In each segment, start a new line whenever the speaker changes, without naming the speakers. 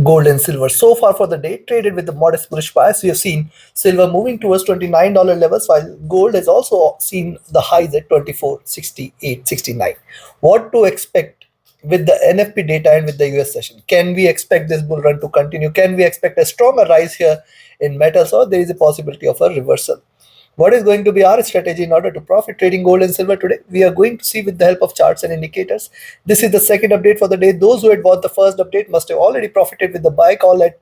gold and silver. So far for the day, traded with the modest bullish bias. We have seen silver moving towards $29 levels, while gold has also seen the highs at 24.68, 69. What to expect with the NFP data and with the US session? Can we expect this bull run to continue? Can we expect a stronger rise here in metals, or there is a possibility of a reversal? What is going to be our strategy in order to profit trading gold and silver today? We are going to see with the help of charts and indicators. This is the second update for the day. Those who had bought the first update must have already profited with the buy call at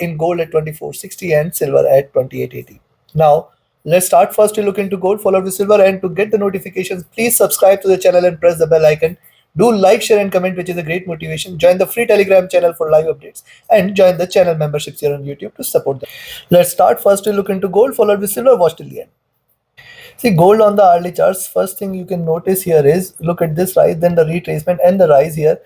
in gold at 24.60 and silver at 28.80. Now, let's start first to look into gold, followed with silver. And to get the notifications, please subscribe to the channel and press the bell icon. Do like, share, and comment, which is a great motivation. Join the free Telegram channel for live updates and join the channel memberships here on YouTube to support them. Let's start first to look into gold, followed with silver. Watch till the end. See, gold on the hourly charts, first thing you can notice here is look at this rise, then the retracement and the rise here.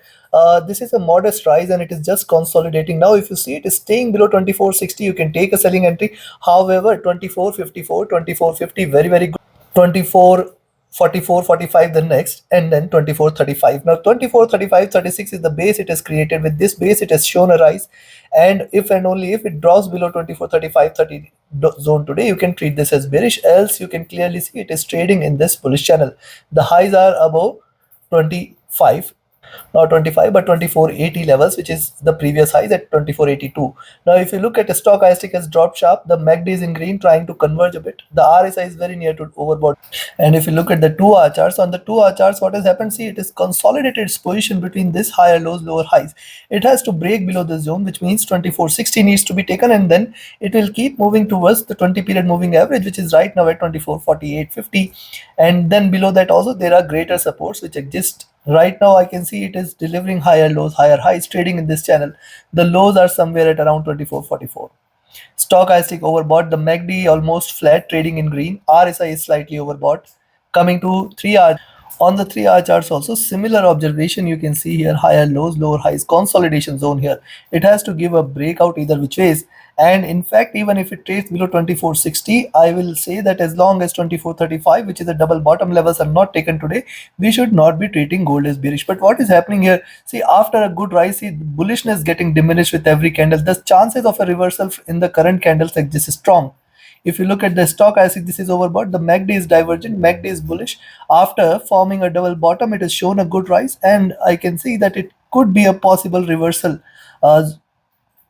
This is a modest rise and it is just consolidating. Now, if you see it is staying below 24.60, you can take a selling entry. However, 24.54, 24.50, very, very good. 24.44, 45 the next, and then 24.35. Now 24.35, 36 is the base it has created. With this base it has shown a rise, and if and only if it drops below 24.35, 30 zone today, you can treat this as bearish. Else you can clearly see it is trading in this bullish channel. The highs are above 25, not 25 but 24.80 levels, which is the previous highs at 24.82. Now if you look at the stochastic has dropped sharp, the MACD is in green trying to converge a bit, the RSI is very near to overbought. And if you look at the 2-hour charts, on the 2-hour charts what has happened, see it is consolidated its position between this higher lows, lower highs. It has to break below the zone, which means 24.60 needs to be taken, and then it will keep moving towards the 20 period moving average, which is right now at 24.48.50. And then below that also there are greater supports which exist. Right now I can see it is delivering higher lows, higher highs, trading in this channel. The lows are somewhere at around 24.44. Stochastic overbought, the MACD almost flat, trading in green. RSI is slightly overbought. Coming to 3-hour, on the 3-hour charts also similar observation you can see here, higher lows, lower highs, consolidation zone here. It has to give a breakout either which ways, and in fact even if it trades below 24.60, I will say that as long as 24.35, which is a double bottom, levels are not taken today, we should not be treating gold as bearish. But what is happening here, see after a good rise, see bullishness getting diminished with every candle. The chances of a reversal in the current candles like this is strong. If you look at the stochastic, this is overbought. The MACD is divergent. MACD is bullish. After forming a double bottom, it has shown a good rise, and I can see that it could be a possible reversal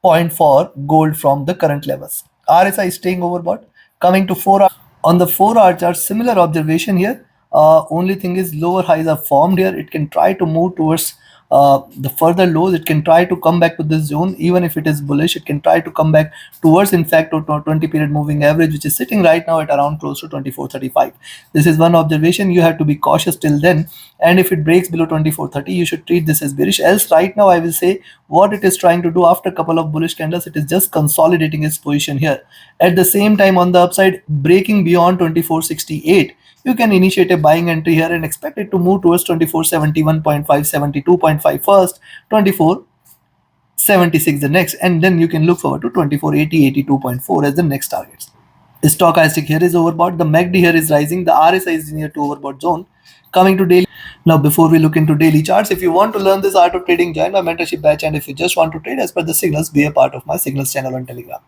point for gold from the current levels. RSI is staying overbought. Coming to 4 hour, on the 4-hour chart, similar observation here. Only thing is lower highs are formed here. It can try to move towards the further lows. It can try to come back to this zone. Even if it is bullish, it can try to come back towards, in fact, to 20 period moving average, which is sitting right now at around close to 24.35. This is one observation. You have to be cautious till then, and if it breaks below 24.30, you should treat this as bearish. Else right now I will say what it is trying to do, after a couple of bullish candles, it is just consolidating its position here. At the same time, on the upside, breaking beyond 24.68, you can initiate a buying entry here and expect it to move towards 24.71.5, 72.5 first, 24.76 the next, and then you can look forward to 24.80, 82.4 as the next targets. The stochastic here is overbought, the MACD here is rising, the RSI is near to overbought zone. Coming to daily. Now before we look into daily charts, if you want to learn this art of trading, join my mentorship batch, and if you just want to trade as per the signals, be a part of my signals channel on Telegram.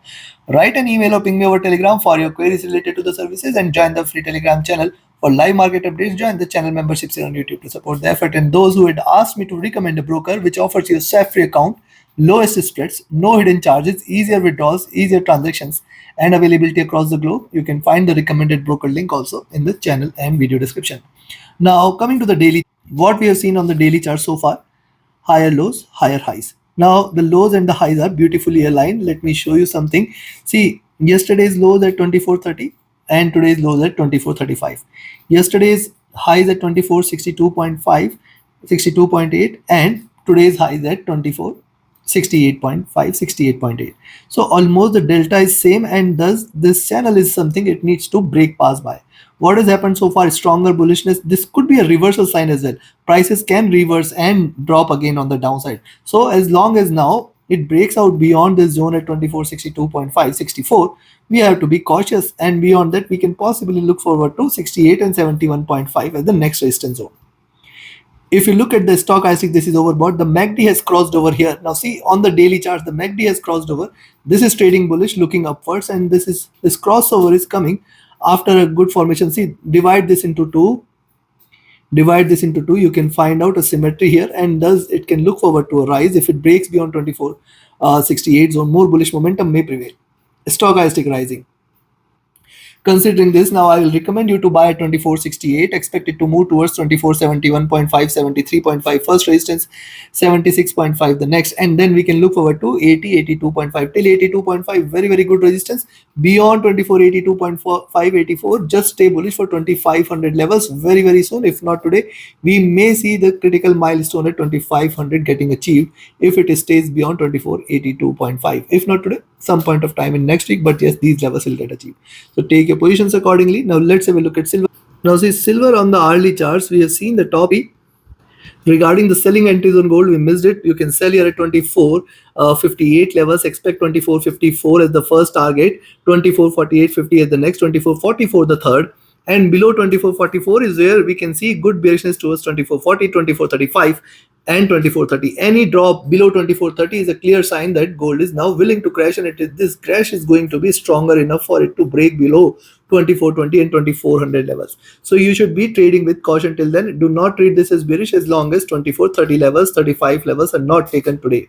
Write an email or ping me over Telegram for your queries related to the services, and join the free Telegram channel for live market updates. Join the channel memberships here on YouTube to support the effort. And those who had asked me to recommend a broker which offers you a SAF-free account, lowest spreads, no hidden charges, easier withdrawals, easier transactions, and availability across the globe, you can find the recommended broker link also in the channel and video description. Now coming to the daily, what we have seen on the daily chart so far, higher lows, higher highs. Now the lows and the highs are beautifully aligned. Let me show you something. See, yesterday's lows at 24.30 and today's lows at 24.35. Yesterday's highs at 24.62.5, 62.8, and today's highs at 24.68.5, 68.8. So almost the delta is same, and thus this channel is something it needs to break past by. What has happened so far? Stronger bullishness. This could be a reversal sign as well. Prices can reverse and drop again on the downside. So as long as now it breaks out beyond this zone at 24.62.5, 64, we have to be cautious, and beyond that we can possibly look forward to 68 and 71.5 as the next resistance zone. If you look at the stochastic, this is overbought. The MACD has crossed over here. Now see on the daily charts, the MACD has crossed over. This is trading bullish, looking upwards, and this crossover is coming after a good formation. See, divide this into two, you can find out a symmetry here, and thus it can look forward to a rise. If it breaks beyond 2468 zone, more bullish momentum may prevail. Stochastic rising. Considering this, now I will recommend you to buy at 2468. Expect it to move towards 2471.5, 73.5 first resistance, 76.5 the next, and then we can look forward to 80, 82.5 till 82.5. Very, very good resistance. Beyond 2482.5, 84, just stay bullish for 2500 levels very, very soon. If not today, we may see the critical milestone at 2500 getting achieved if it stays beyond 2482.5. If not today, some point of time in next week, but yes, these levels will get achieved. So take your positions accordingly. Now let's have a look at silver. Now see silver on the hourly charts, we have seen the top. Regarding the selling entries on gold, we missed it. You can sell here at 24.58 levels. Expect 24.54 as the first target, 24.48.50 as the next, 24.44 the third, and below 24.44 is where we can see good bearishness towards 24.40, 24.35, and 24.30. Any drop below 24.30 is a clear sign that gold is now willing to crash, and this crash is going to be stronger enough for it to break below 2420 and 2400 levels. So you should be trading with caution till then. Do not treat this as bearish as long as 2430 levels, 35 levels are not taken today.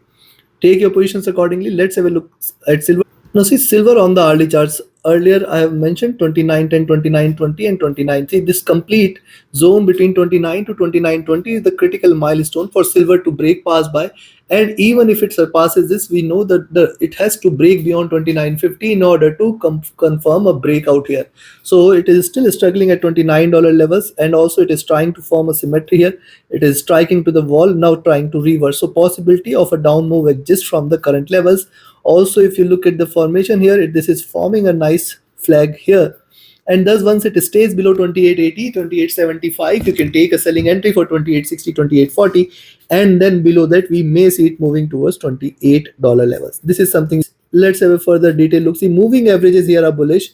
Take your positions accordingly. Let's have a look at silver. Now see silver on the hourly charts. Earlier I have mentioned 2910, 2920 and 29. See this complete zone between 29 to 2920 is the critical milestone for silver to break past by. And even if it surpasses this, we know that it has to break beyond 2950 in order to confirm a breakout here. So it is still struggling at $29 levels, and also it is trying to form a symmetry here. It is striking to the wall, now trying to reverse. So possibility of a down move exists from the current levels. Also, if you look at the formation here, this is forming a nice flag here. And thus once it stays below 2880, 2875, you can take a selling entry for 2860, 2840, and then below that we may see it moving towards $28 levels. This is something. Let's have a further detail look. See, moving averages here are bullish.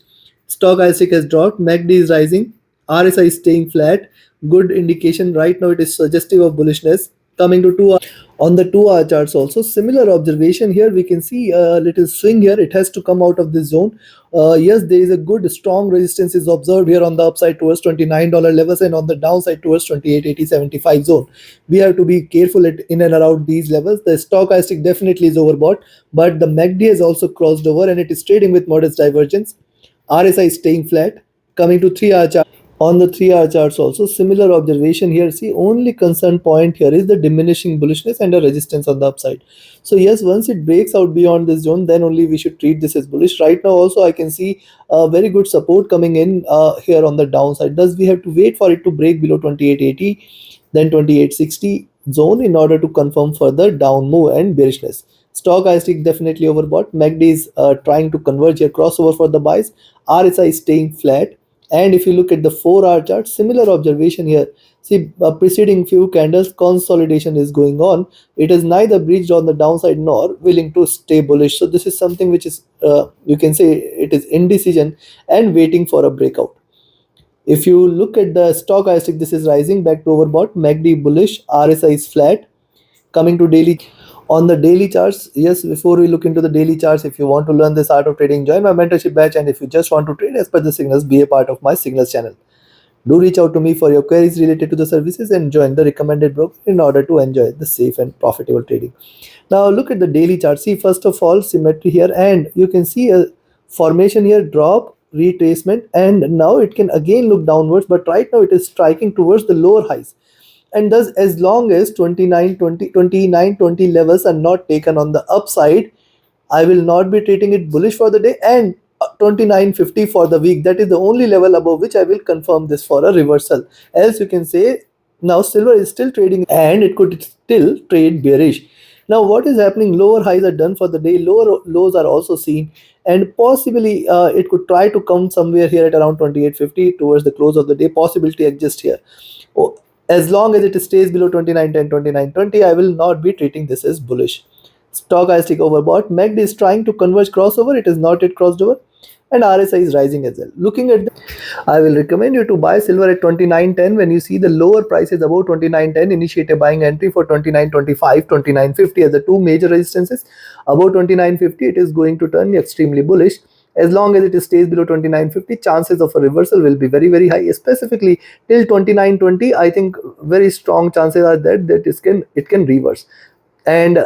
Stochastic has dropped, MACD is rising, RSI is staying flat. Good indication right now, it is suggestive of bullishness. Coming to 2 on the 2-hour charts also, similar observation here. We can see a little swing here. It has to come out of this zone. Yes, there is a good strong resistance is observed here on the upside towards $29 levels, and on the downside towards 28.8075 zone. We have to be careful in and around these levels. The stochastic definitely is overbought, but the MACD has also crossed over and it is trading with modest divergence. RSI is staying flat. Coming to 3-hour chart. On the 3-hour charts also, similar observation here. See, only concern point here is the diminishing bullishness and a resistance on the upside. So yes, once it breaks out beyond this zone, then only we should treat this as bullish. Right now also I can see very good support coming in here on the downside. Thus we have to wait for it to break below 2880, then 2860 zone in order to confirm further down move and bearishness. Stochastic definitely overbought. MACD is trying to converge here, crossover for the buys. RSI is staying flat. And if you look at the 4-hour chart, similar observation here. See, preceding few candles, consolidation is going on. It is neither breached on the downside nor willing to stay bullish. So this is something which is, you can say it is indecision and waiting for a breakout. If you look at the stochastic, this is rising back to overbought. MACD bullish, RSI is flat. Coming to daily. On the daily charts, yes, before we look into the daily charts, if you want to learn this art of trading, join my mentorship batch. And if you just want to trade as per the signals, be a part of my signals channel. Do reach out to me for your queries related to the services and join the recommended broker in order to enjoy the safe and profitable trading. Now look at the daily chart. See, first of all, symmetry here, and you can see a formation here, drop, retracement, and now it can again look downwards, but right now it is striking towards the lower highs. And thus as long as 2920 levels are not taken on the upside, I will not be treating it bullish for the day, and 2950 for the week. That is the only level above which I will confirm this for a reversal. Else you can say now silver is still trading and it could still trade bearish. Now what is happening? Lower highs are done for the day, lower lows are also seen, and possibly it could try to come somewhere here at around 2850 towards the close of the day. Possibility exists here. Oh, as long as it stays below 2910, 2920, I will not be treating this as bullish. Stochastic overbought. MACD is trying to converge crossover. It is not yet crossed over. and RSI is rising as well. Looking at I will recommend you to buy silver at 29.10. When you see the lower prices above 29.10, initiate a buying entry for 29.25, 29.50 as the two major resistances. Above 29.50, it is going to turn extremely bullish. As long as it stays below 29.50, chances of a reversal will be very, very high. Specifically till 29.20, I think very strong chances are that it can reverse. And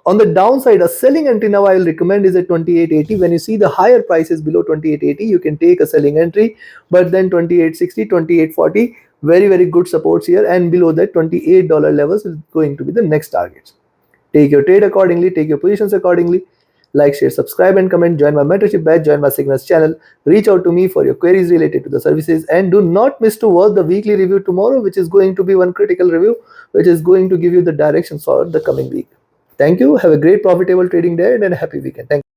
on the downside, a selling entry now I will recommend is at 28.80. When you see the higher prices below 28.80, you can take a selling entry. But then 28.60, 28.40, very, very good supports here. And below that, $28 levels is going to be the next targets. Take your trade accordingly, take your positions accordingly. Like, share, subscribe, and comment. Join my mentorship batch, join my Signals channel. Reach out to me for your queries related to the services. And do not miss to watch the weekly review tomorrow, which is going to be one critical review, which is going to give you the directions for the coming week. Thank you. Have a great profitable trading day and a happy weekend. Thank you.